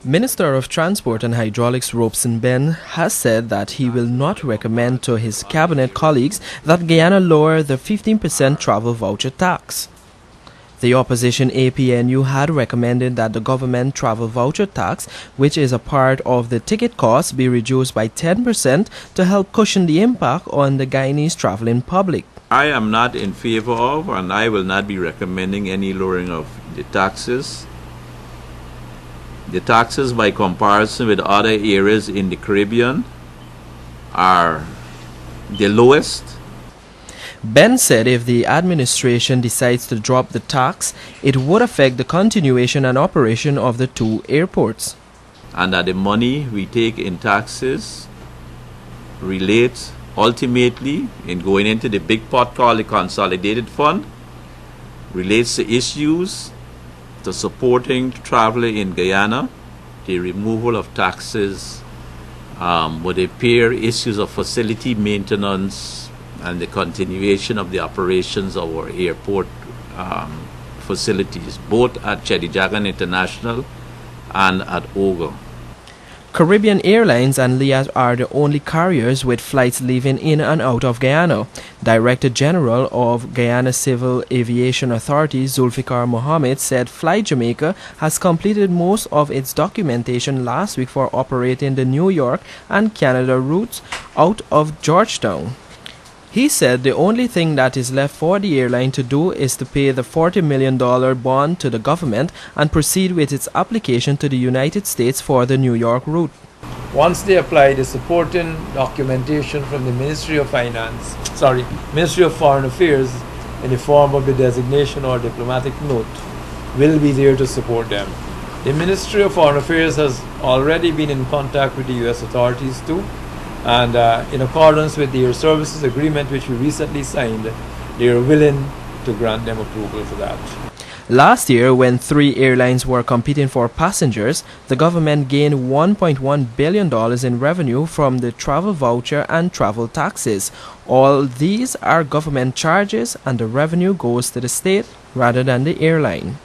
Minister of Transport and Hydraulics Robeson Ben has said that he will not recommend to his cabinet colleagues that Guyana lower the 15% travel voucher tax. The opposition APNU had recommended that the government travel voucher tax, which is a part of the ticket cost, be reduced by 10% to help cushion the impact on the Guyanese traveling public. I am not in favor of, and I will not be recommending any lowering of the taxes. The taxes, by comparison with other areas in the Caribbean, are the lowest. Ben said if the administration decides to drop the tax, it would affect the continuation and operation of the two airports. And that the money we take in taxes relates ultimately in going into the big pot called the Consolidated Fund, relates to issues to supporting travel in Guyana. The removal of taxes would appear issues of facility maintenance and the continuation of the operations of our airport facilities, both at Chedijagan International and at Ogo. Caribbean Airlines and Liat are the only carriers with flights leaving in and out of Guyana. Director General of Guyana Civil Aviation Authority Zulfikar Mohammed said Fly Jamaica has completed most of its documentation last week for operating the New York and Canada routes out of Georgetown. He said the only thing that is left for the airline to do is to pay the $40 million bond to the government and proceed with its application to the United States for the New York route. Once they apply, the supporting documentation from the Ministry of Foreign Affairs in the form of the designation or diplomatic note will be there to support them. The Ministry of Foreign Affairs has already been in contact with the U.S. authorities too. And in accordance with the Air Services Agreement, which we recently signed, they are willing to grant them approval for that. Last year, when 3 airlines were competing for passengers, the government gained $1.1 billion in revenue from the travel voucher and travel taxes. All these are government charges, and the revenue goes to the state rather than the airline.